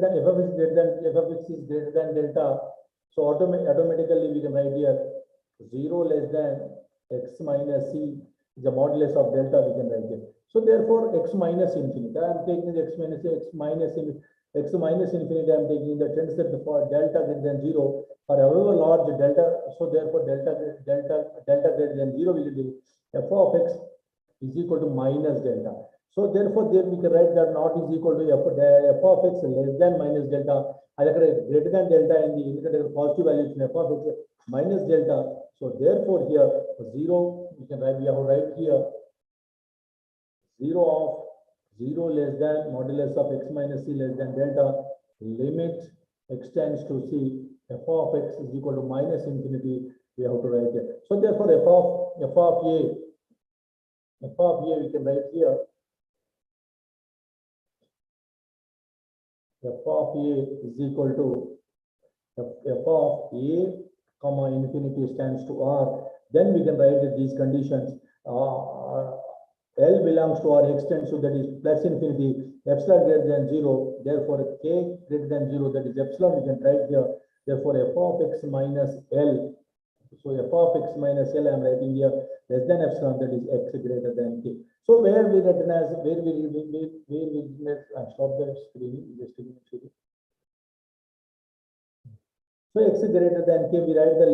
than f of x greater than f of x is greater than delta. So automatically we can write here 0 less than x minus c is the modulus of delta, we can write here. So therefore x minus infinity, I am taking the x minus infinity, I am taking the sense that for delta greater than 0, for however large delta, so therefore delta greater than 0 will be f of x is equal to minus delta. So therefore there we can write that not is equal to f of x less than minus delta, either greater than delta in the indicator positive values in f of x minus delta. So therefore here 0 we can write, we have to write here 0 of 0 less than modulus of x minus c less than delta, limit extends to c, f of x is equal to minus infinity, we have to write here. So therefore f of a we can write here f of a is equal to f of a comma infinity stands to r. Then we can write these conditions. L belongs to R extends to, that is plus infinity, epsilon greater than 0, therefore k greater than 0, that is epsilon, we can write here. Therefore f of x minus L, so f of x minus L I am writing here less than epsilon, that is x greater than k. So where we written as, where we stop the screen, just so x greater than k, we write the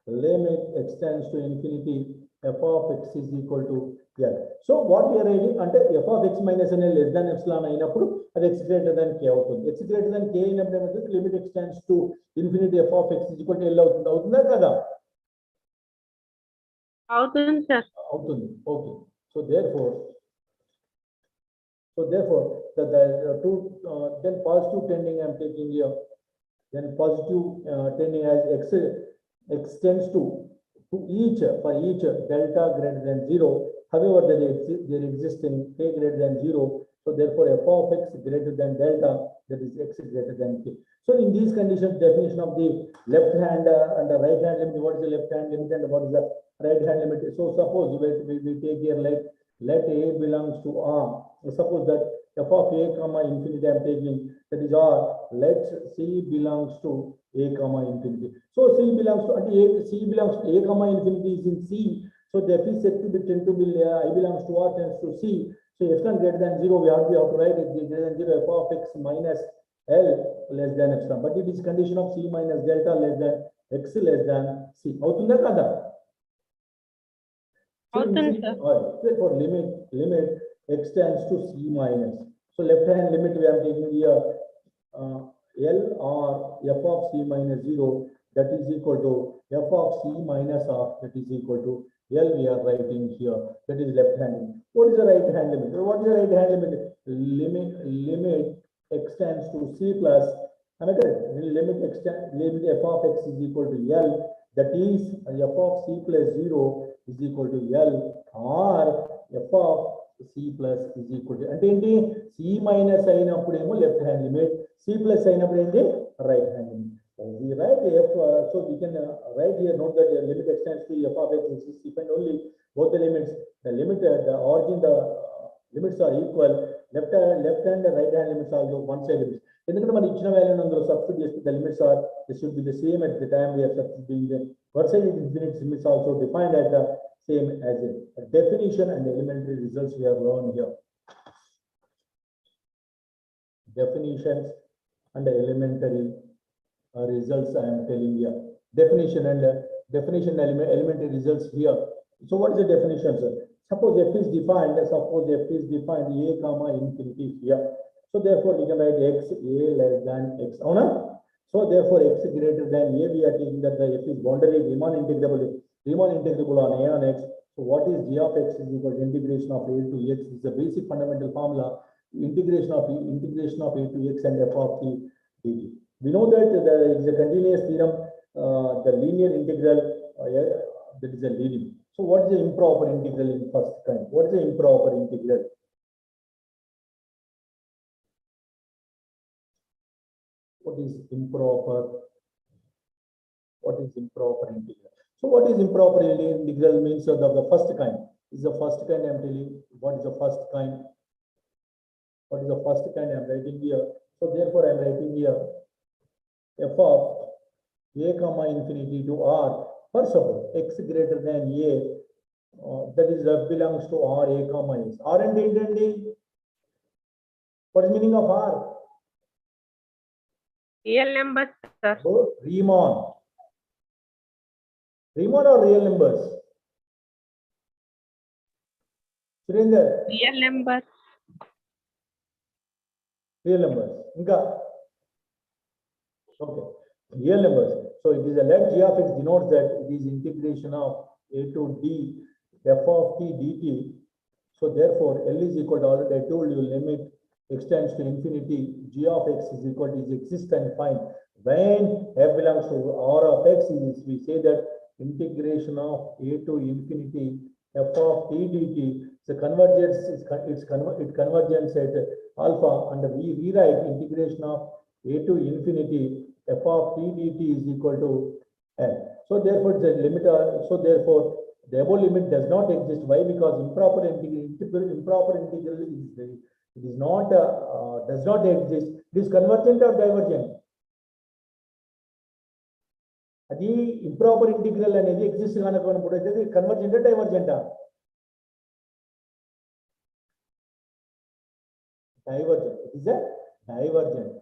limit extends to infinity, f of x is equal to L. So what we are writing under f of x minus L less than epsilon అయినప్పుడు అది x greater than k అవుతుంది. x greater than k అయినప్పుడు ఏమవుతుంది, limit extends to infinity, f of x is equal to L అవుతుంది. అవుతుందా కదా? అవుతుంది sir. అవుతుంది. Okay. So therefore the two then positive tending I am taking here, then positive tending as x extends to each, for each delta greater than 0, however there existing k greater than 0, so therefore f of x greater than delta, that is x greater than k. So in these conditions, definition of the left hand and the right hand limit, what is the left hand limit and what is the right hand limit? So suppose we take here like let a belongs to r, suppose that f of a comma infinity I am taking, that is r, let c belongs to a comma infinity. So c belongs to a comma infinity is in c, so the f is said to be tend to be I belongs to r tends to c. So epsilon greater than 0, we have to write it greater than 0, f of x minus L less than epsilon, but it is condition of c minus delta less than x less than c. అవుతుందా కదా? అవుతుంది sir. Therefore limit extends to c minus. So left hand limit we are taking here L or f of c minus 0, that is equal to f of c minus r, that is equal to L we are writing here, that is left hand limit. What is the right hand limit? What is the right hand limit? Limit extends to c plus, am I correct? Limit f of x is equal to L, that is f of c plus 0 is equal to L, or f of c plus is equal to, అంటే ఏంటి, c minus అయినప్పుడేమో left hand limit, c plus అయినప్పుడు ఏంటి right hand limit. We write f, so we can write here, note that the limit extends to f of x is depend only both the limits, the limit, the origin, the limits are equal, left hand and right hand limits are one side limits. ఎందుకంటే మనం ఇచ్చిన value అందులో substitute చేస్తే the limits are, this should be the same at the time we are substituting the versus infinite limits also defined as the same as a definition and elementary results we have learned here. Definitions and elementary results I am telling here. Definition and elementary results here. So what is the definition, sir? Suppose f is defined, a comma infinity here. So therefore we can write x a less than x. So therefore x greater than a, we are taking that the f is boundary Riemann integrable on a on x. So what is g of x is equal to integration of a to x, is the basic fundamental formula, integration of a to x and f of t dt. We know that there is a continuous theorem, the linear integral, that is a leading. So what is the improper integral in first kind? What is the improper integral? What is improper integral? So what is improper integral means of the first kind. Is the first kind I am telling. What is the first kind? I am writing here. So therefore I am writing here f of a comma infinity to r. First of all, x greater than a, that is f belongs to r a comma s. R and D. What is meaning of r? Real numbers, sir. Riemann. Riemann or real numbers? Surinder, Real numbers. real numbers. Inka. Okay. Real numbers. So it is a let g of x denotes that it is integration of a to d f of t dt. So therefore, L is equal to, already I told you, limit extends to infinity, g of x is equal to, is exist and find. When f belongs to r of x is, we say that integration of a to infinity f of t dt. So convergence is it convergence at alpha, and we rewrite integration of a to infinity f of t dt is equal to L. So therefore, the limit, so therefore, the above limit does not exist. Why? Because improper integral is it is not does not exist. It is convergent or divergent. అది improper integral అనేది exist కానప్పుడు అయితే convergent డైవర్జెంటా? Divergent. It is a divergent.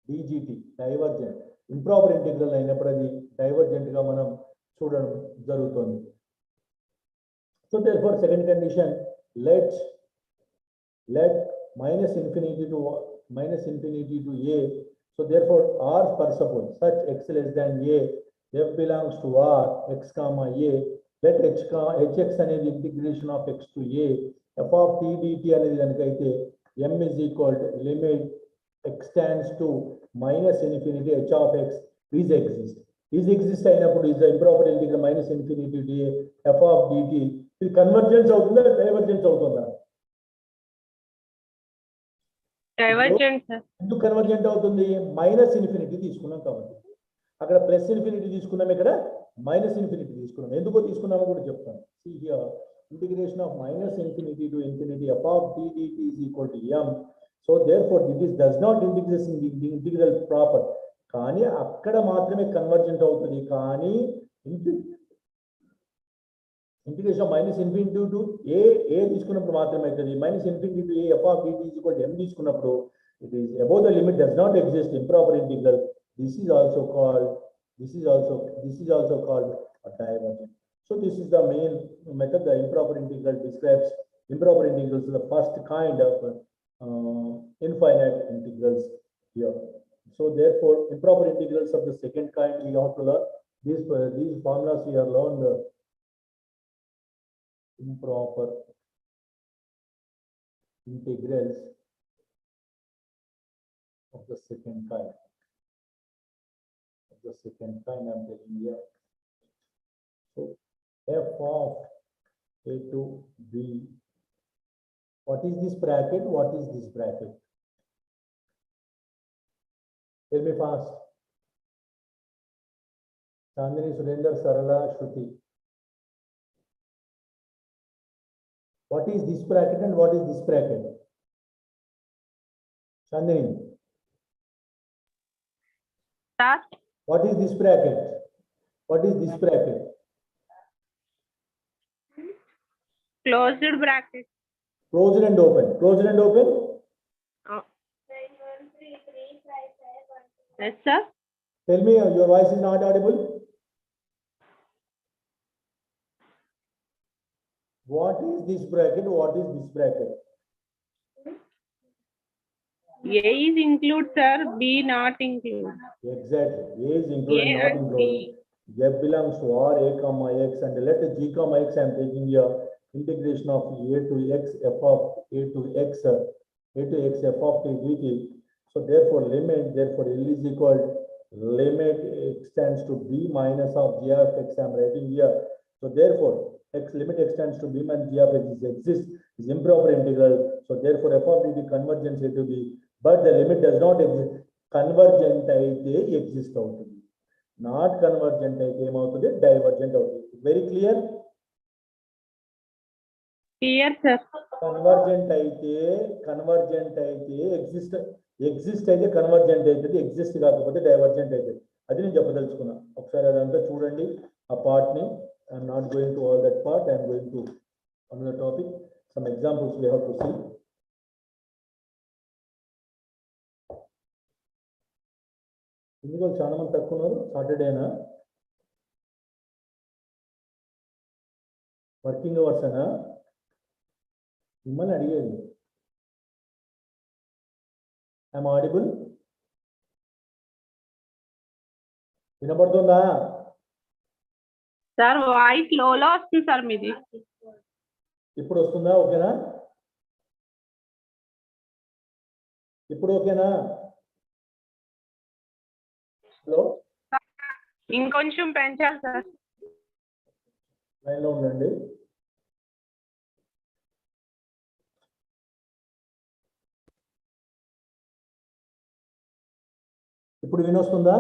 డిజిటి divergent. Improper integral అయినప్పుడు అది divergent గా మనం చూడడం జరుగుతుంది. So therefore, second condition, let minus infinity to a. So therefore, r, first of all, such x less than a, f belongs to r, x comma a. Let hx అనేది integration of x to a, f of t dt అనేది కనుకైతే m is equal to limit x tends to minus infinity h of x is exist అయినప్పుడు is the improper integral minus infinity to a f of dt. ఇది convergence అవుతుందా divergence అవుతుందా? Divergent, sir. ఎందుకు convergent అవుతుంది? Minus infinity తీసుకున్నాం కాబట్టి. అక్కడ plus infinity తీసుకున్నాం, ఇక్కడ మైనస్ ఇన్ఫినిటీ తీసుకున్నాం. ఎందుకో తీసుకున్నామో కూడా చెప్తాను. See here, integration of minus infinity to infinity f of t dt is equal to m. So therefore, this does not integral proper. కానీ అక్కడ మాత్రమే కన్వర్జెంట్ అవుతుంది. కానీ integration of minus infinity to a తీసుకున్నప్పుడు మాత్రమే అవుతుంది. Minus infinity to a f of dt is equal to m తీసుకున్నప్పుడు it is above the limit does not exist, improper integral. This is also called a divergent. So this is the main method. The improper integral describes improper integrals, the first kind of infinite integrals here. So therefore, improper integrals of the second kind we have to learn. These formulas we have learned. Improper integrals of the second kind. I'm telling you. So f of a to b. What is this bracket? What is this bracket? Tell me fast. Chandini, Surendra, Sarala, Shruti. What is this bracket and what is this bracket? Chandini. Start. What is this bracket? What is this bracket? Closed bracket. Closed and open. Closed and open. Oh. Yes, sir. Tell me, your voice is not audible. What is this bracket? What is this bracket? A is include, sir. B not include. Exactly. A is included, A not and included. F belongs to r, a comma x, and let g comma x. I am taking here integration of a to x f of a to x f of t dt. So therefore, L is equal limit x tends to b minus of g of x. I am writing here. So therefore, limit x tends to b minus g of x is improper integral. So therefore, f of dt convergence to b, but the limit does not exist. Convergent అయితే exist అవుతుంది. Not convergent అయితే ఏమవుతుంది? Divergent అవుతుంది. Very clear? Clear, sir. Convergent అయితే exist అయితే convergent అవుతుంది, exist కాకపోతే divergent అవుతుంది. అది నేను చెప్పదలుచుకున్నా. ఒకసారి అదంతా చూడండి ఆ పార్ట్ ని. I'm not going to all that part, I'm going to another topic. Some examples we have to see. ఎందుకు చాలా మంది తక్కువ ఉన్నారు? సాటర్డేనా? వర్కింగ్ అవర్స్ అనా? మిమ్మల్ని అడిగేది. I'm audible? వినపడుతుందా? సార్ వాయిస్ లోలో వస్తుంది సార్ మీది. ఇప్పుడు వస్తుందా? ఓకేనా? ఇప్పుడు ఓకేనా? హలో, ఇంకొంచెం పెంచాలి సార్. లైన్లో ఉండండి. ఇప్పుడు వినొస్తుందా?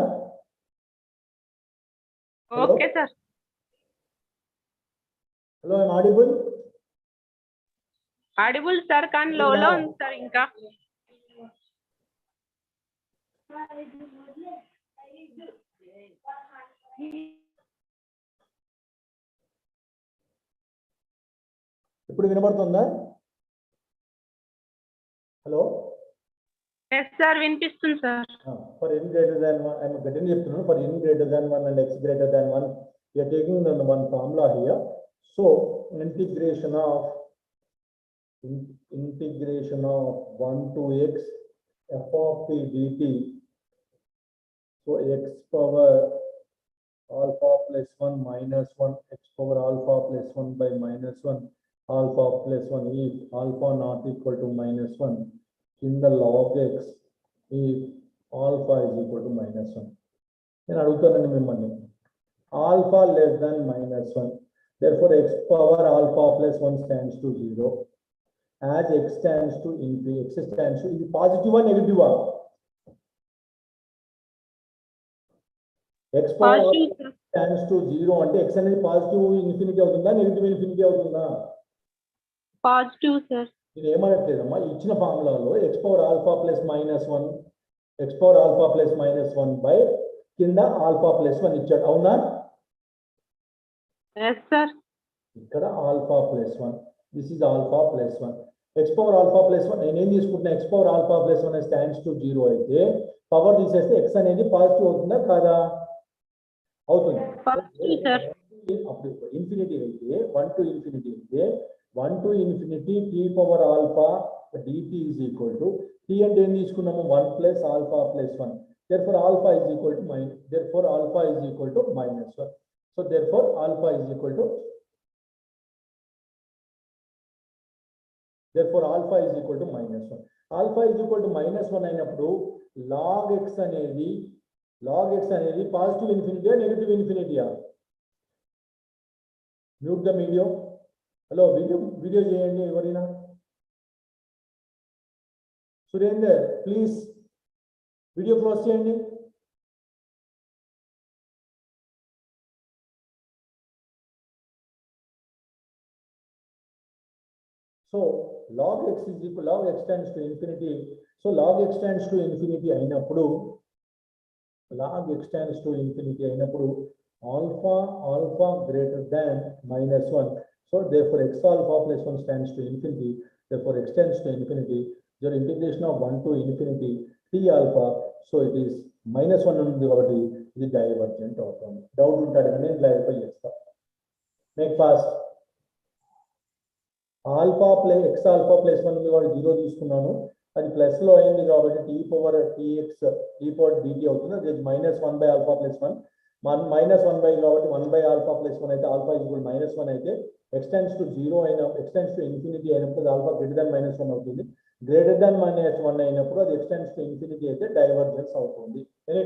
Okay sir. Hello, I'm audible? Audible sir, కానీ లోలో ఉంది సార్. ఇంకా ఇప్పుడు వినపడుతుందా? హలో, ఎస్ సార్, వినిపిస్తుంది sir. For n greater than 1, I'm గట్టిగా చెప్తున్నాను. ఫర్ n greater than 1 and x greater than 1, we are taking the one formula here. So integration of 1 to x f of t dt. So x power alpha plus 1 minus 1, x power alpha plus 1 by minus 1, alpha plus 1 if alpha not equal to minus 1 in the log x if alpha is equal to minus 1. నేను అడుగుతానండి మిమ్మల్ని, alpha less than minus 1, therefore x power alpha plus 1 stands to 0. As x stands to infinity, x stands to, ఇది పాజిటివా నెగటివా? x power stands to 0 అంటే x అనేది positive infinity అవుతుందా, negative infinity అవుతుందా? Positive sir. నేను ఏమనట్లేదమ్మా, ఇచ్చిన ఫార్ములాలో x power alpha plus minus 1, x power alpha plus minus 1 by కింద ఆల్ఫా ప్లస్ 1 ఇచ్చాడు, అవునా? Yes sir. ఇక్కడ alpha plus 1, this is alpha plus 1. x power alpha plus 1 నేనేం తీసుకుంటున్నా, x power alpha plus 1 stands to 0 అయితే power తీసేస్తే x అనేది positive అవుతుందా కాదా? అవుతుంది. అప్పుడు ఇన్ఫినిటీ అయితే 1 to infinity అయితే 1 to infinity t power alpha dt is equal to, t అంటే ఏం తీసుకున్నాము, 1 plus alpha plus 1, therefore alpha is equal to minus 1. So therefore alpha is equal to minus 1. Alpha is equal to minus 1 అయినప్పుడు log x అనేది positive ఇన్ఫినిటీయా negative ఇన్ఫినిటీయా? Mute the video. Hello, video చేయండి ఎవరైనా. Surender please video close చేయండి. So log x is equal, log x tends to infinity. So log x tends to infinity అయినప్పుడు alpha greater than minus 1. So therefore x alpha plus 1 stands to infinity. Therefore x tends to infinity. Your integration of 1 to infinity t alpha. So it is minus 1 ఉంది కాబట్టి ఇది divergent అవుతుంది. Doubt ఉంటాడు కానీ నేను clarify చేస్తా. Make fast. Alpha plus X alpha plus 1 ఉంది కాబట్టి 0 తీసుకున్నాను, అది ప్లస్ లో అయింది కాబట్టి t పవర్ dt అవుతుంది. అది minus 1 by alpha plus 1, minus 1 by కాబట్టి 1 by alpha plus 1 అయితే alpha is equal to minus 1 అయితే x tends to 0 అయిన x tends to infinity అయినప్పుడు alpha greater than minus 1 అవుతుంది. greater than minus 1 అయినప్పుడు అది x tends to infinity అయితే divergence అవుతుంది. ఎనీ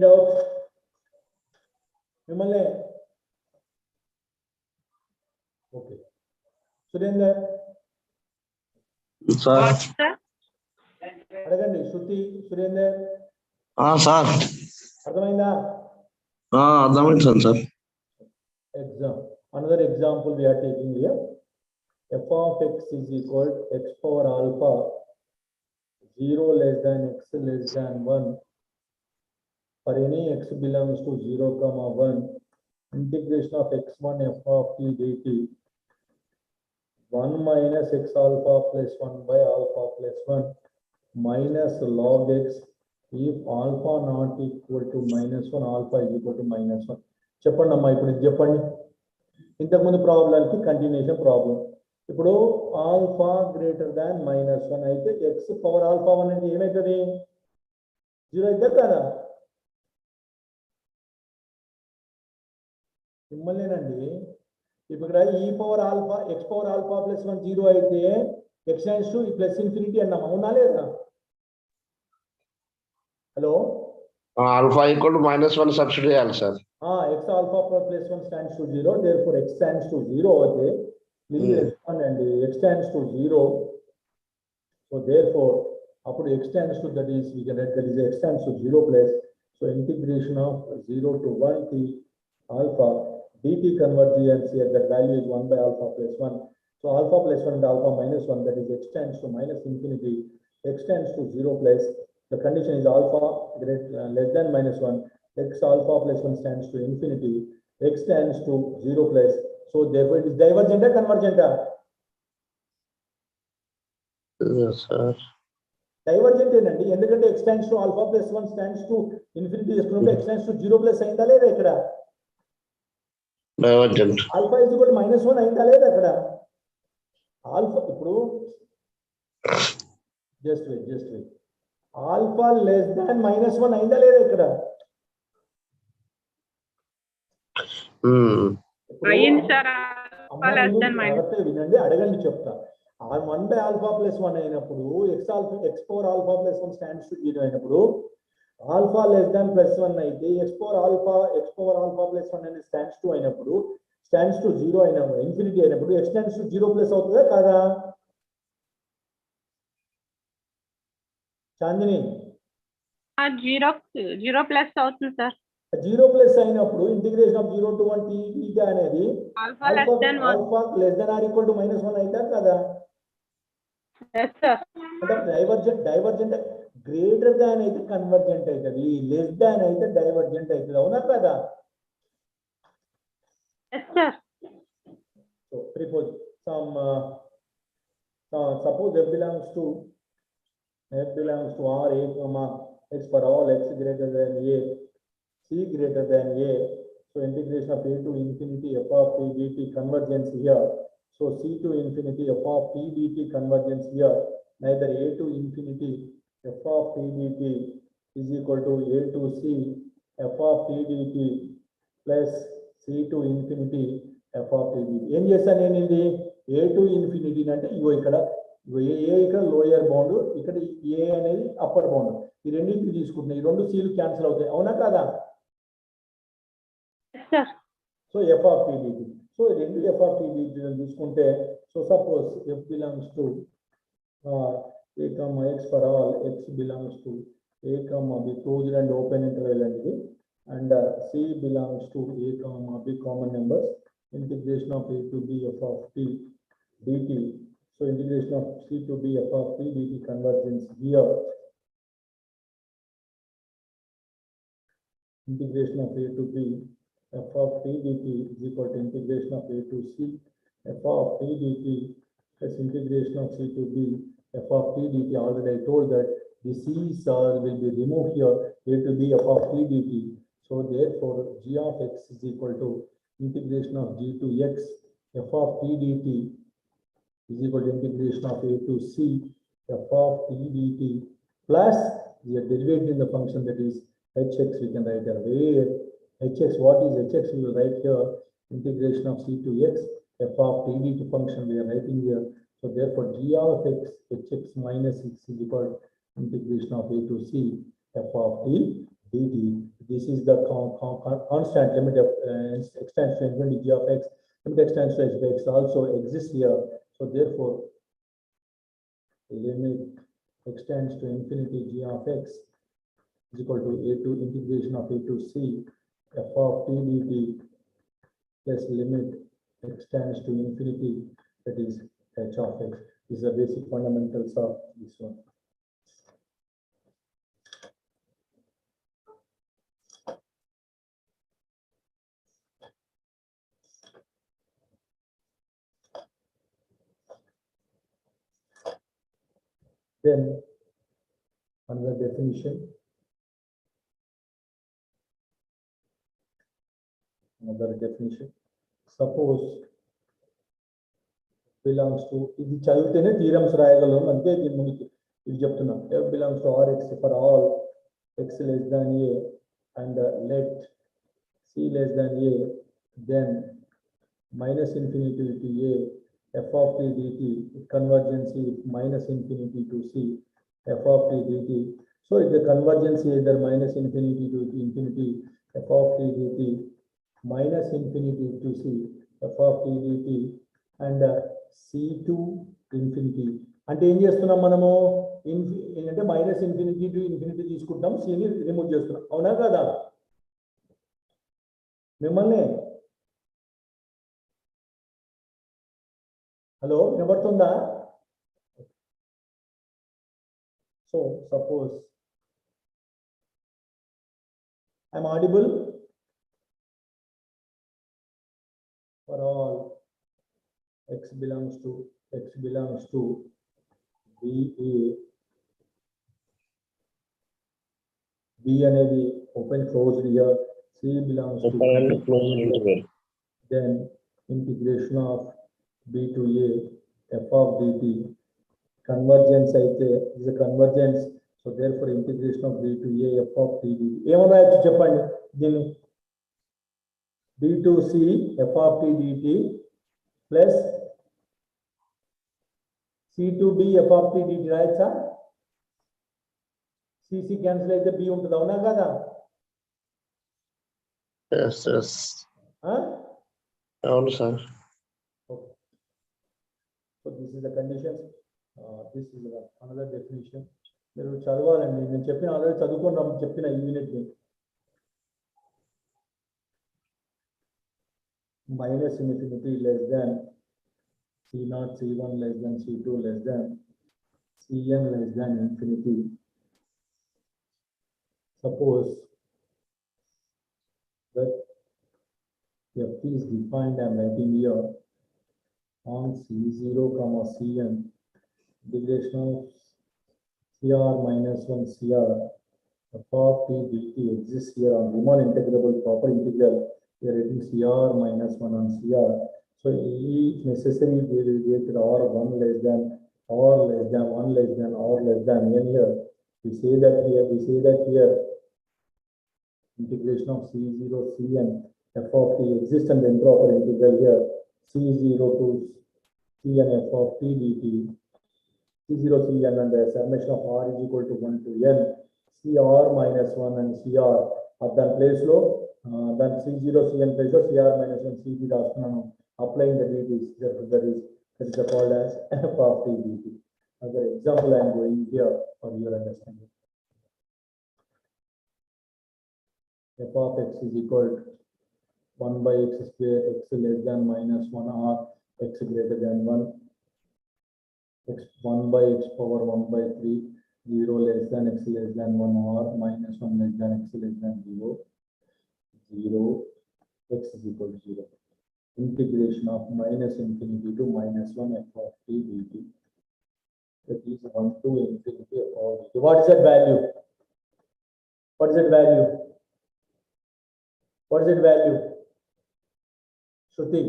డౌట్ మిమ్మల్ని? ఓకే సురేందర్ అడగండి. శృతి, సురేందర్ సార్ అర్థమైందా? అర్థమైంది sir. Exam Another example we are taking here. F of x is equal to x power alpha 0 less than x less than 1 for any x belongs to 0 comma 1 integration of x1 f of t dt 1 minus x alpha plus 1 by alpha plus 1 minus log x if alpha not equal to minus 1 alpha is equal to minus 1. చెప్పండి అమ్మా ఇప్పుడు ఇది చెప్పండి ఇంతకుముందు ప్రాబ్లంకి continuation problem ఇప్పుడు alpha greater than minus 1 అయితే X power alpha 1 అంటే ఏమవుతుంది 0 అయితే కదా మిమ్మల్నేనండి ఇప్పుడు ఈ power alpha X power alpha plus 1 0 అయితే X tends to plus infinity అన్నాం అవునా లేదా hello alpha equal to minus 1 substitute చేయాలి sir x alpha plus 1 stands to 0 therefore x stands to 0 అయితే please respond అండి x stands to 0 so therefore అప్పుడు x stands to that is we can write that is x stands to 0 plus so integration of 0 to 1 t alpha dt convergence here that value is 1 by alpha plus 1 so alpha plus 1 and alpha minus 1 that is x tends to minus infinity x tends to 0 plus the condition is alpha less than minus 1 x alpha plus 1 stands to infinity x tends to 0 plus so therefore it is divergent or convergent yes sir divergent ఏంటండి ఎందుకంటే x tends to alpha plus 1 stands to infinity చేసుకుంటే x tends to 0 plus అయిందా లేదా ఇక్కడ divergent alpha is equal to minus 1 అయిందా లేదా ఇక్కడ alpha ఇప్పుడు just wait alpha less than minus 1 అయిందా లేదా ఇక్కడ అయింది sir alpha less than minus వినండి అడగండి చెప్తా ఆ 1 by alpha plus 1 అయినప్పుడు x power alpha plus 1 stands to 0 అయినప్పుడు alpha less than plus 1 అయితే x power alpha plus 1 అనేది stands to అయినప్పుడు stands to 0 అయినప్పుడు ఇన్ఫినిటీ అయినప్పుడు x tends to 0 plus అవుతుందా కాదా చాందిని 0 ప్లస్ అవుతుంది సార్ 0 ప్లస్ అయినప్పుడు integration of 0 to 1 t theta అనేది alpha less than 1 alpha less than or equal to minus 1 అయితే కదా yes sir అంటే డైవర్జెంట్ గ్రేటర్ దాన్ అయితే కన్వర్జెంట్ అవుతుంది లెస్ దాన్ అయితే డైవర్జెంట్ అవుతుంది అవునా కదా yes sir so suppose suppose f belongs to R a comma x for all x greater than a c greater than a so integration of a to infinity f of t dt convergence here so c to infinity f of t dt convergence here neither a to infinity f of t dt is equal to a to c f of t dt plus c to infinity f of t dt ఏం చేస్తాను నేను ఇది a to infinity అంటే ఇగో ఇక్కడ ఏ ఇక్కడ lower bound ఇక్కడ ఏ అనేది upper bound ఈ రెండింటిని తీసుకుంటున్నాయి ఈ రెండు సీలు క్యాన్సిల్ అవుతాయి అవునా కాదా so F of T dt so రెండు ఎఫ్ ఆఫ్ టీ dt తీసుకుంటే so suppose F belongs to a comma x for all x belongs to a comma b closed and open interval అనేది and c belongs to a comma b common numbers integration of a to b f of t dt so integration of c to b f of t dt convergence here integration of a to b f of t dt is equal to integration of a to c f of t dt plus integration of c to b f of t dt. Already I told that the c's will be removed here a to b f of t dt. So therefore g of x is equal to integration of g to x f of t dt is equal to integration of a to c f of t dt plus the derivative in the function that is hx we can write here where hx what is hx we will write here integration of c to x f of t dt function we are writing here. So therefore g of x hx minus x is equal to integration of a to c f of t dt. This is the constant limit of extends to infinity g of x limit extends to x also exists here. So therefore limit extends to infinity g of x is equal to a to integration of a to c f of t dt plus limit x tends to infinity, that is h of x. These are basic fundamentals of this one. Then another definition. Another definition. Suppose belongs to ఇది చదివితేనే theorems రాయగలం అంతే దీనికి ఇది చెప్తున్నా f belongs to Rx for all x less than a and let c less than a, then minus infinity to a f of t dt convergence is minus infinity to c f of t dt. So if the convergence is either minus infinity to infinity f of t dt minus infinity to c f of t dt and c to infinity. అంటే ఏం చేస్తున్నాం మనము అంటే minus infinity to infinity తీసుకుంటాం, సిని remove చేస్తున్నాం, అవునా కదా? మిమ్మల్ని హలో వినబడుతుందా? So suppose I'm audible for all x belongs to BA, B అనేది open closed here, C belongs to Open and closed interval. then integration of B to A f of dt convergence అయితే is a convergence, so therefore integration of B to A f of t dt ఏమన్నా రాయొచ్చు చెప్పండి దీన్ని B to C f of t dt plus C to B f of t dt రాయొచ్చా? CC cancel అయితే B ఉంటుంది, అవునా కదా? Yes, yes. అవును sir. Okay. So this is the conditions. This is another definition. మీరు చదవాలండి, నేను చెప్పిన already చదువుకున్నాం చెప్పిన ఈ యూనిట్ ని. Minus infinity less than C0, C1 less than C2 less than Cn less than infinity. Suppose that f is defined, I am writing here, on C0 comma Cn, integration of Cr minus 1 Cr f of t dt exists here on Riemann integrable proper integral. We are writing Cr minus 1 on Cr. So if necessary, we will get r 1 less than or less than 1 less than or less than n here. We say that here integration of C0 Cn f of t exists and the improper integral here C0 to Cn f of t dt. C0 Cn and the summation of r is equal to 1 to n Cr minus 1 and Cr at that place low then C0 Cn place of Cr minus 1 Cp రాస్తున్నాను, applying the dt's, therefore that is called as f of t dt. Another example I am going here for your understanding. F of x is equal to 1 by x square x less than minus 1 or x greater than 1 x 1 by x power 1 by 3 0 less than x less than 1 or minus 1 less than x less than 0 0 x is equal to 0. Integration of minus infinity to minus 1 f of t dt, that is 1 to infinity f of t. What is that value? What is that value? What is that value? Shruti.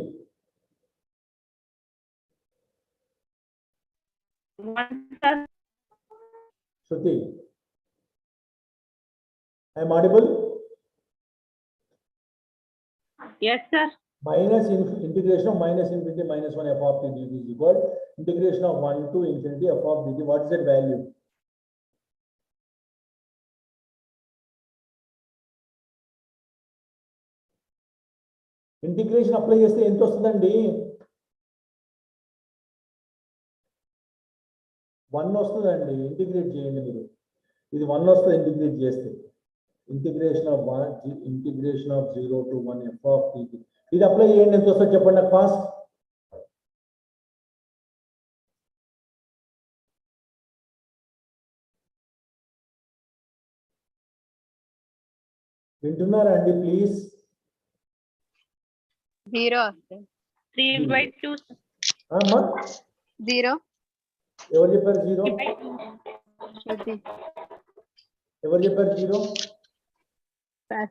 Shruti, I am audible? Yes, sir. Minus integration of minus infinity minus 1 f of t dt is equal integration of 1 to infinity f of dt. What is that value? Integration apply చేస్తే ఎంత వస్తుందండి? 1 వస్తుందండి. Integrate చేయండి మీరు, ఇది 1 వస్తుంది integrate చేస్తే. Integration of 0 to 1 f of t. ఇది అప్లై చేయండి, ఎంత వస్తుందో చెప్పండి నాకు ఫాస్ట్. వింటున్నారా అండి ప్లీజ్? 0. 3/2. అమ్మా 0. ఎవరు చెప్పారు జీరో? Shruti. ఎవరు చెప్పారు జీరో?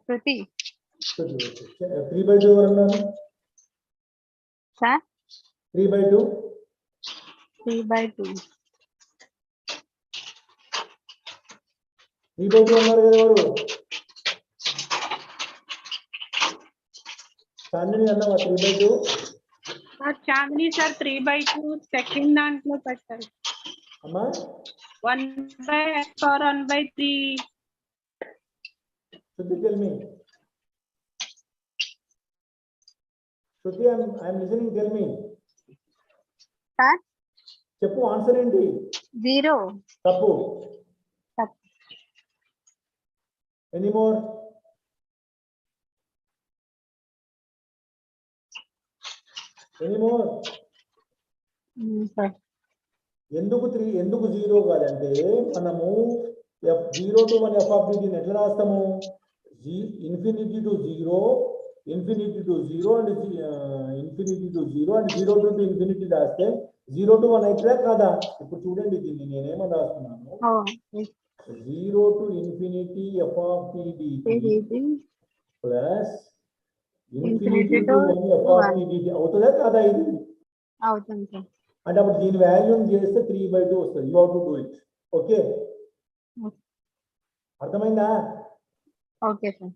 Shruti. 3/2 ఎవరు అన్నారు? Sir. 3/2 3/2. 3/2 అన్నారు కదా ఎవరు? చాందిని అన్నావా 3/2? చాందిని సార్ 3/2 సెకండ్ దాంట్లో పెట్టారు. అమ్మా 1/x or 1/3. Shruti, tell me. Shruti, I'm listening, tell me. Sir. చెప్పు ఆన్సర్ ఏంటి? 0. తప్పు. Any more? Any more? Sir. ఎందుకు 0 కాదంటే మనము f0 to 1 f of dt ఎట్లా రాస్తాము? Infinity to 0 and infinity to 0 and 0 to infinity రాస్తే 0 to 1 అవుతుందా కాదా? ఇప్పుడు చూడండి దీన్ని నేనేమని రాస్తున్నాను. 0 to infinity f of dt plus infinity to 1 f of dt అవుతుందా కాదా? ఇది అవుతుంది సార్. అంటే అప్పుడు దీని వాల్యూని చేస్తే 3/2 వస్తుంది. You have to do it. Okay, అర్థమైందా? Okay sir.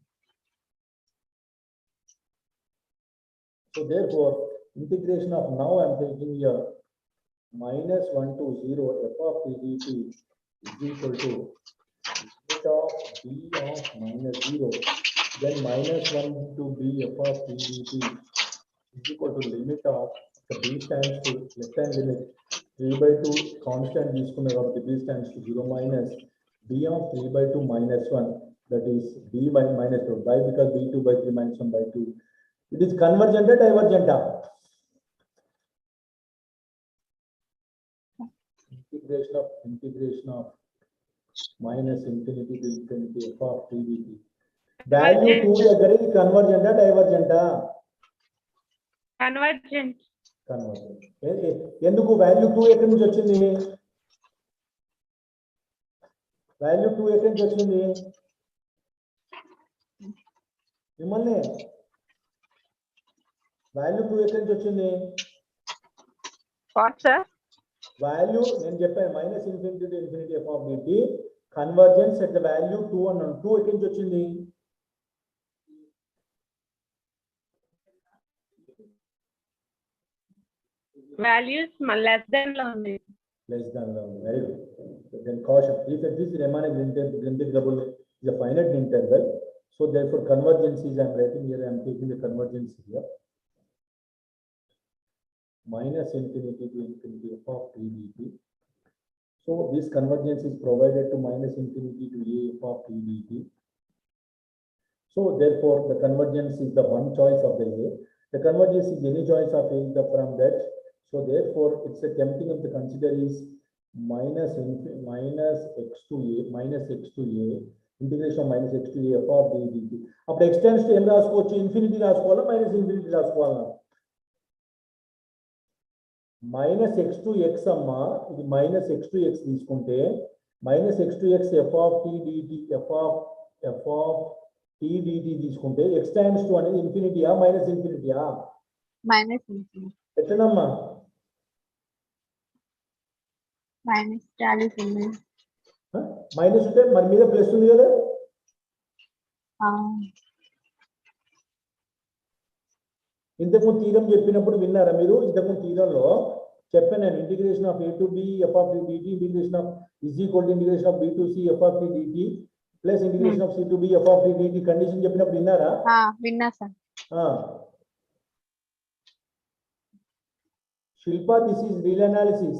So therefore integration of now I am taking here -1 to 0 f of dt is equal to limit of b of -0, then -1 to b f of dt is equal to limit of the b stands to left hand limit 3/2 constant తీసుకున్నారు కాబట్టి b stands to 0 minus b of 3/2 -1, that is b by -2 by because b 2/3 -1/2. It is convergent or divergent? Integration of minus infinity to infinity f of t dt. Value 2 దగ్గర convergent or divergent? Convergent. ఎందుకు value 2 ఎక్కడి నుంచి వచ్చింది? Value 2 ఎక్కడి నుంచి వచ్చింది? మిమ్మల్ని value 2 ఎక్కడి నుంచి వచ్చింది? What sir? వాల్యూ నేను చెప్పాను minus infinity to infinity F of dt convergence at the value 2 అన్నాను. 2 ఎక్కడి నుంచి వచ్చింది? Values less than లో ఉంది. Less than లో ఉంది. Very good. Then caution if this Riemann integral is a finite interval, so therefore convergence is I am writing here, I am taking the convergence here minus infinity to infinity f of t dt. So this convergence is provided to minus infinity to a f of t dt. So therefore the convergence is the one choice of the a. The convergence is any choice of a from that. So therefore it's a tempting of the consider is minus x to a integration of minus x to a f of d dt. అప్పుడు x tends to m రాసుకోవచ్చు, infinity రాసుకోవాలా minus infinity రాసుకోవాలా? Minus x to x అమ్మా, ఇది minus x to x తీసుకుంటే minus x to x f of tea dt f of tea dt తీసుకుంటే x tends to అనేది ఇన్ఫినిటీయా మైనస్ ఇన్ఫినిటీయా? Minus infinity. ఎట్లనమ్మా? మైనస్ వాల్యూస్ ఉన్నాయి. మైనస్ ఉంటే మరి మీద ప్లస్ ఉంది కదా? ఇంతకుముందు తీరం చెప్పినప్పుడు విన్నారా మీరు? ఇంతకుముందు తీరంలో చెప్పాను నేను integration of A to B F of DT integration of is equal to integration of B to C F of DT plus integration of C to B F of DT condition చెప్పినప్పుడు విన్నారా? విన్నా sir. Shilpa, this is real analysis.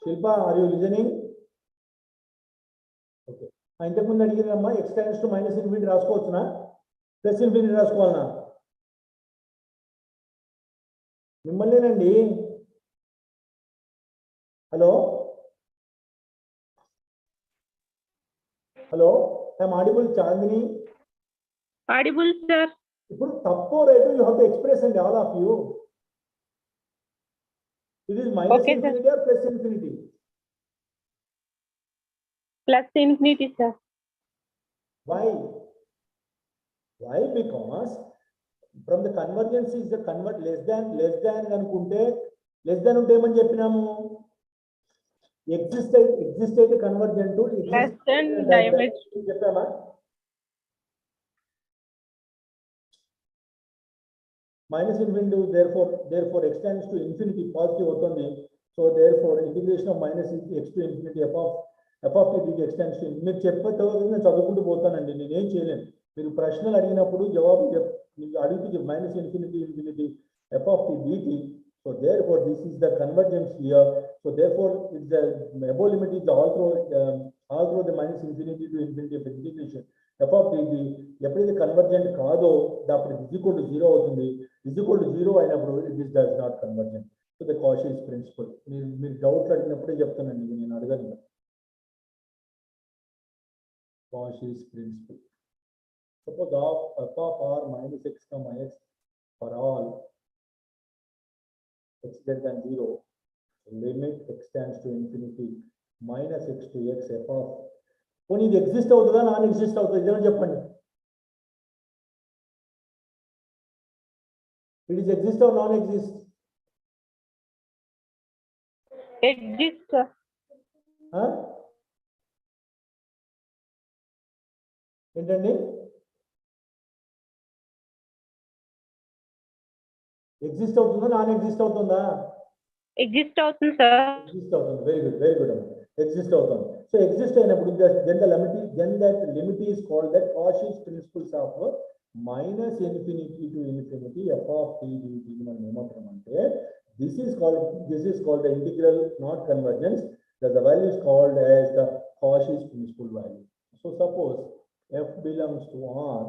Shilpa, are you listening? Okay. ఇంతకుముందు అడిగినమ్మా x tends to minus infinity రాసుకోవచ్చునా plus infinity రాసుకోవాలనా మిమ్మల్నేనండి hello hello I'm audible Chandini Audible, sir. ఇప్పుడు తప్పో right you have to express అండి all of you it is minus Okay, sir. Infinity or plus infinity Plus infinity, sir. why because from the convergence is the convert less than అనుకుంటే less than ఉంటే ఏమని చెప్పినాము exist అయితే convergent to Less than diameter. చెప్పామా minus infinity therefore x tends to infinity positive అవుతుంది so therefore integration of minus x to infinity f of t dt x tends to మీరు చెప్పేటో నేను చదువుకుంటూ పోతానండి నేనేం చేయలేను మీరు ప్రశ్నలు అడిగినప్పుడు జవాబు అడిగితే minus infinity f of t dt so therefore this is the convergence here so therefore it's the above limit is all through the minus infinity to infinity of integration f of t ఎప్పుడైతే convergent కాదో అప్పుడు is equal to 0 అవుతుంది is equal to 0 అయినప్పుడు it does not convergent so the Cauchy's principle మీరు doubt అడిగినప్పుడే చెప్తానండి నేను అడగను Cauchy's principle suppose f of r minus x comma x for all x greater than 0 limit x tends to infinity minus x to x f of పోనీ ఇది exist అవుతుందా non exist అవుతుంది ఇదేమో చెప్పండి it is exist are non exist Exist, sir. ఏంటండి exist అవుతుందా non exist అవుతుందా Exist అవుతుంది, sir. ఎగ్జిస్ట్ అవుతుంది వెరీ గుడ్ అమ్మ ఎగ్జిస్ట్ అవుతుంది సో ఎగ్జిస్ట్ అయినప్పుడు then that limit is called that Cauchy's principles of minus infinity to infinity f of t dt మనం ఏమంటామంటే this is called the integral not convergence that the value is called as the Cauchy's principle value so suppose f belongs to r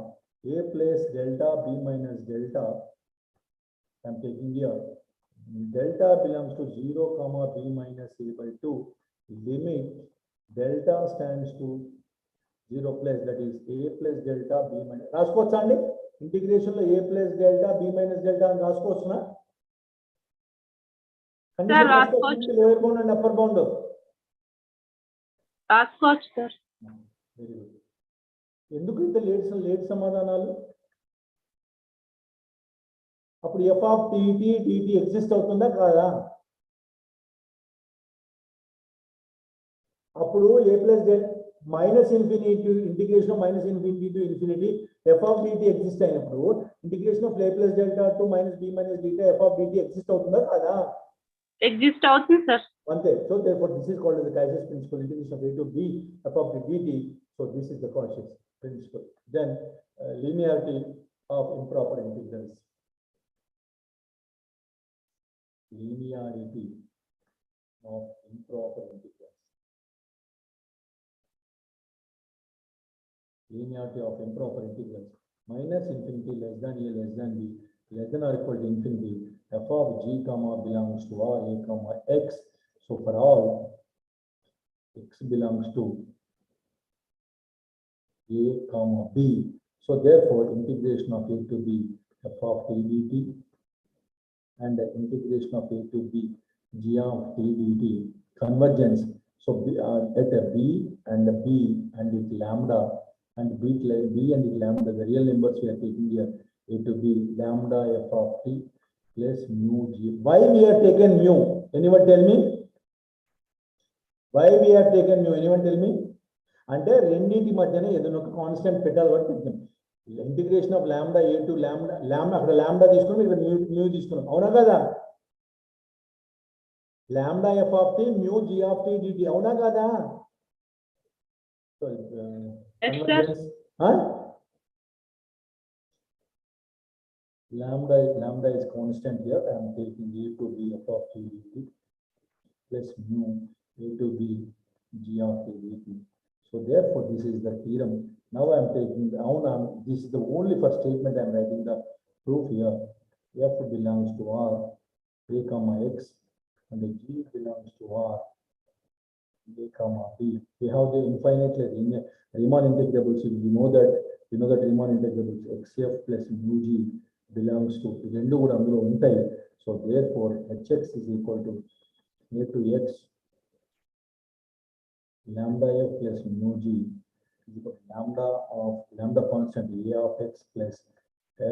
a plus delta b minus delta I'm taking here delta belongs to 0 comma b minus a by 2 limit delta stands to 0 plus that is a plus delta b minus రాసుకోవచ్చా అండి integration లో a plus delta b minus delta అని రాసుకోవచ్చునా condition రాసుకోవచ్చు lower bound and upper bound రాసుకోవచ్చు, sir. Very good ఎందుకు ఇంత late సమాధానాలు అప్పుడు f of dt exist అవుతుందా కాదా అప్పుడు a plus minus infinity integration of minus infinity to infinity f of dt exist అయినప్పుడు integration of a plus delta to minus b minus delta f of dt exist అవుతుందా కాదా Exist అవుతుంది, sir. అంతే so therefore this is called as the Cauchy's principle integration of a to b f of dt so this is the Cauchy's principle then linearity of improper integrals linearity of improper integrals linearity of improper integrals minus infinity less than a less than b less than or equal to infinity f of g comma belongs to r a comma x so for all x belongs to a comma b so therefore integration of a to b f of t dt and the integration of a to b g of t dt convergence so at a b and with lambda and b and with lambda the real numbers we are taking here a to b lambda f of t plus mu g why we have taken mu anyone tell me why we have taken mu anyone tell me అంటే రెండింటి మధ్యన ఏదైనా ఒక constant పెట్టాలి కాబట్టి integration of lambda A to lambda అక్కడ lambda తీసుకుని మీరు మ్యూ తీసుకున్నాం అవునా కదా lambda F of T mu G of tea DT అవునా కదా lambda is constant here I am taking a to b f of t dt plus mu A to B G of A dt. So therefore, this is the theorem. Now I am taking this is the only first statement I am writing the proof here. F belongs to R, A comma X, and G belongs to R, A comma B. We have the infinitely Riemann integrables. We know that Riemann integrables xf plus mu g belongs to రెండు కూడా అందులో ఉంటాయి. So therefore, hx is equal to A to X lambda f plus mu g is equal to lambda constant A of X plus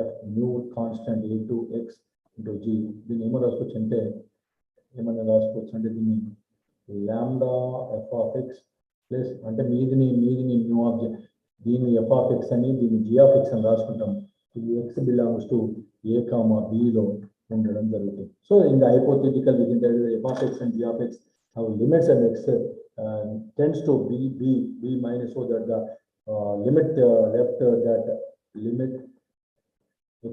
f mu constant A to X into G. దీన్ని ఏమో రాసుకోవచ్చు అంటే దీన్ని lambda f of X plus అంటే మీదిని new object దీన్ని f of X అని దీన్ని G of X అని రాసుకుంటాం. ఇది X belongs to A comma B లో ఉండడం జరుగుతుంది. So in the hypothetical we can tell the f of X and G of X have limits and X tends to B minus, so that the limit left that limit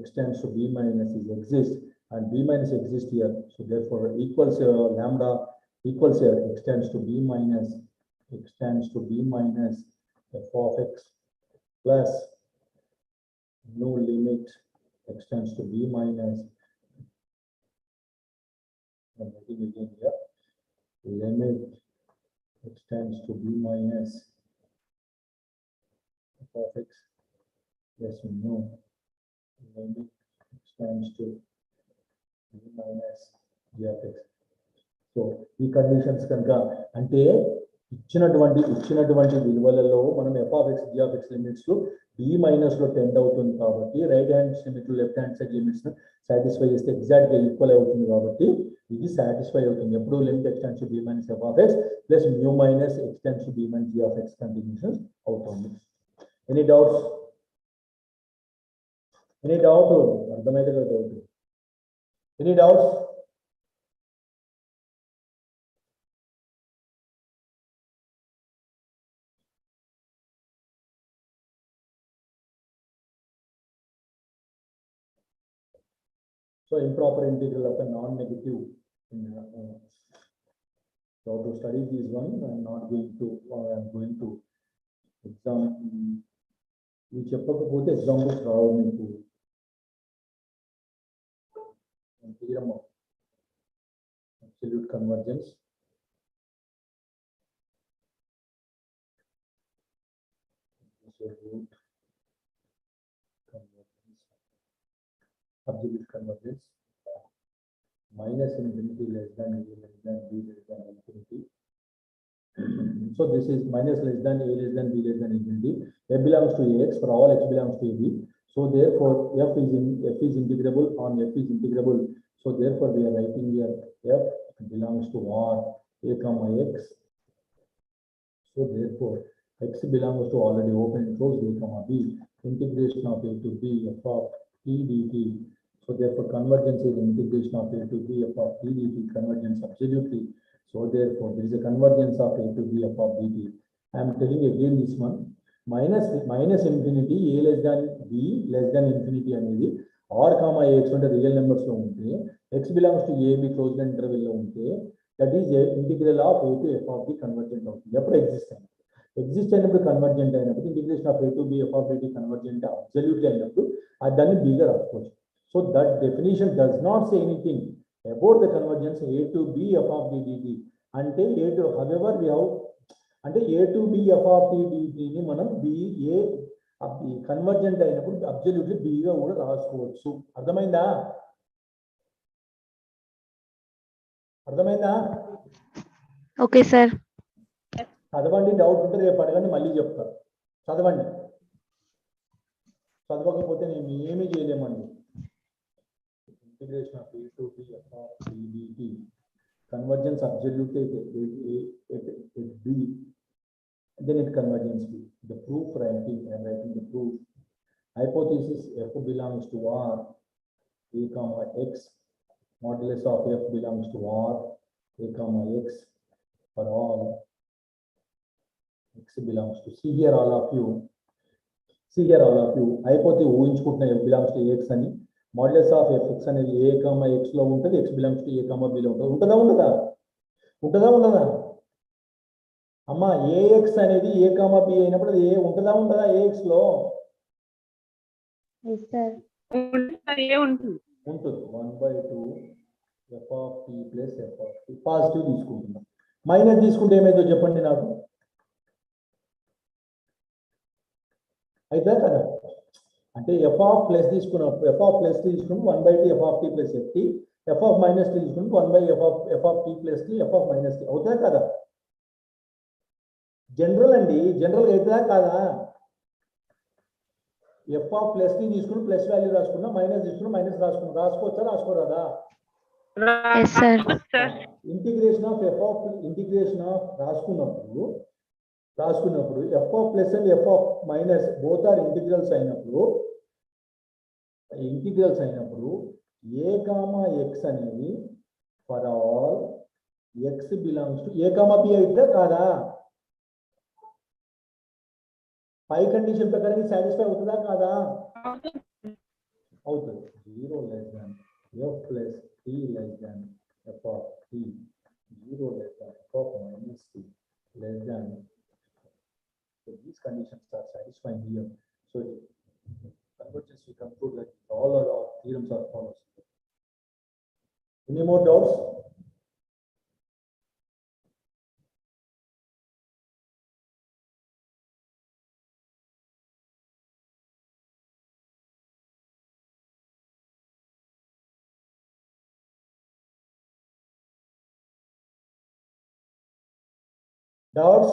X tends to B minus is exist, and B minus exists here. So therefore equals lambda equals here X tends to B minus f of X plus no limit X tends to B minus, I'm writing again here, limit X tends to B minus f of X, yes we know, limit X tends to B minus G of X. So ఈ conditions కనుక అంటే ఇచ్చినటువంటి విలువలలో మనం f of X G of X limits B minus లో tend అవుతుంది కాబట్టి right hand limit left hand side limits satisfy చేస్తే ఎగ్జాక్ట్ గా ఈక్వల్ అవుతుంది కాబట్టి ఇది సాటిస్ఫై అవుతుంది. ఎప్పుడు limit X tends to B minus f of X plus mu minus X tends to B minus G of X కంటిన్యూషన్స్ అవుతుంది. Any doubt అర్థమైతే కదా doubt any doubts? So improper integral of a non-negative. So to study this one, I am going to exam. We చెప్పకపోతే examples రావు మీకు. Theorem of absolute convergence. Absolute convergence minus infinity less than A less than B less than infinity. So this is minus less than A less than B less than infinity. F belongs to Ax for all X belongs to AB. So therefore F is integrable on F is integrable. So therefore we are writing here F belongs to R A comma X. So therefore X belongs to already open and closed A comma B. Integration of A to B f of T dt. So therefore convergence is integration of A to B f of T dt, convergence absolutely. So therefore there is a convergence of A to B f of dt. I am telling again this one, minus infinity A less than B less than infinity అనేది R comma X అంటే real numbers లో ఉంటే X belongs to AB closed interval లో ఉంటే that is integral of A to F of B convergent అవుతుంది. ఎప్పుడు exist అయినప్పుడు convergent అయినప్పుడు integration of A to B f of dt convergent absolutely అయినప్పుడు దాన్ని B గా రాసుకోవచ్చు. So that definition does not say anything about the convergence A to B f of the dt. అంటే A to, however we have అంటే A to B f of the dt ని మనం B A convergent అయినప్పుడు absolutely B గా కూడా రాసుకోవచ్చు. అర్థమైందా? Okay sir. చదవండి, డౌట్ ఉంటే రేపు అడగండి, మళ్ళీ చెప్తాను. చదవండి, చదవకపోతే నేను ఏమీ చేయలేమండి. Integration of A to B f of T dt, convergence absolutely at B, then it convergence B. The proof writing, I am writing the proof. Hypothesis F belongs to R A comma X, modulus of F belongs to R A comma X for all X belongs to, see here all of you, hypothesis ఊహించుకుంటున్న F belongs to X అని, modulus of Fx అనేది A comma X లో ఉంటుంది, X belongs to A comma B లో ఉంటుంది. ఉంటుందా? అమ్మా AX అనేది ఏ comma B అయినప్పుడు అది ఏ ఉంటుందా ఏఎక్స్ లో Yes, sir. ఉంటుంది. ఉంటుంది 1/2 F of T plus F of T positive తీసుకుంటున్నాం. మైనస్ తీసుకుంటే ఏమైందో చెప్పండి నాకు. అయితే కదా అంటే ఎఫ్ ఆఫ్ ప్లస్ తీసుకున్నప్పుడు ఎఫ్ ఆఫ్ ప్లస్ తీసుకుని 1/t F of T plus F T, F of minus T తీసుకుని 1/f of T plus T F of minus T అవుతుందా కదా. జనరల్ అండి, జనరల్ అవుతుందా కాదా. ఎఫ్ ఆఫ్ ప్లస్ టీ తీసుకుని plus value రాసుకున్నా, minus తీసుకుని మైనస్ రాసుకున్నా, రాసుకోవచ్చా రాసుకోరాదా. Yes, sir. ఇంటిగ్రేషన్ ఆఫ్ రాసుకున్నప్పుడు f of plus and f of minus both are integrals అయినప్పుడు ఏ కామా ఎక్స్ అనేది for all x belongs to a comma b అయితే కాదా. పై condition ప్రకారం సాటిస్ఫై అవుతుందా కాదా. అవుతుంది. 0 less than f plus t less than f of t, 0 less than f of minus t less than. So these conditions are satisfying here. So convergence we conclude that all our theorems are follows. Any more doubts? Doubts?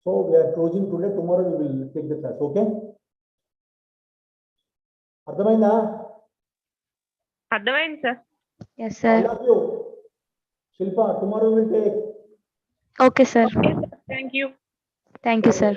So we are closing today. Tomorrow we will take the class. Okay? అర్థమైందా? అర్థమైంది sir. Yes, sir. I love you. Shilpa, tomorrow we will take. Okay, sir. Thank you. Thank you, sir.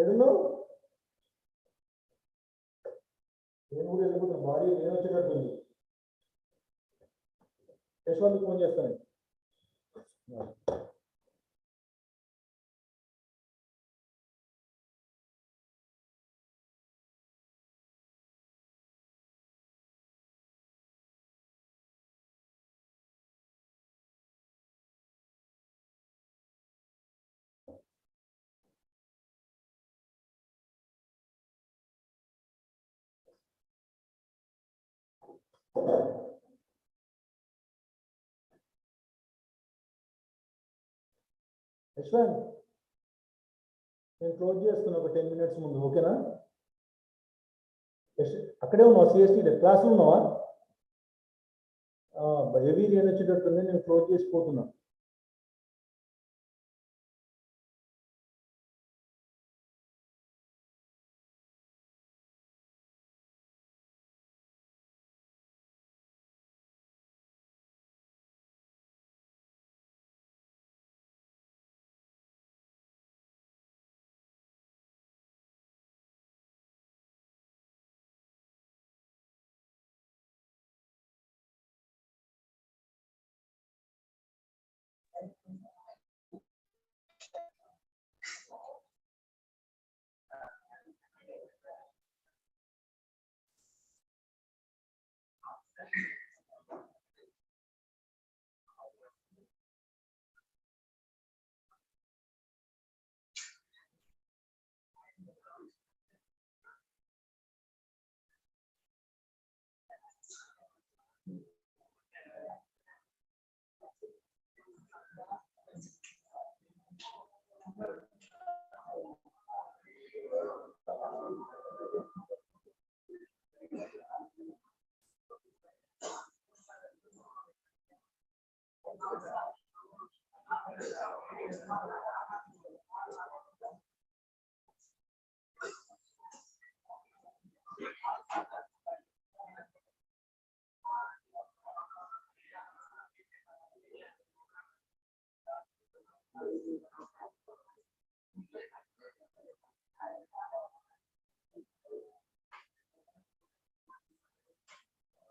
ఎడును నేను కూడా వెళ్ళిపోతున్నా, భారీ నేను వచ్చేటట్టుంది. Yashwant phone చేస్తాను. యశ్వంత్ నేను close చేస్తున్నా ఒక 10 minutes ముందు, ఓకేనా? అక్కడే ఉన్నావా? సిఎస్టీ క్లాస్ ఉన్నావా? హెవీ రేన్ వచ్చేటట్టుంది, నేను క్లోజ్ చేసిపోతున్నా.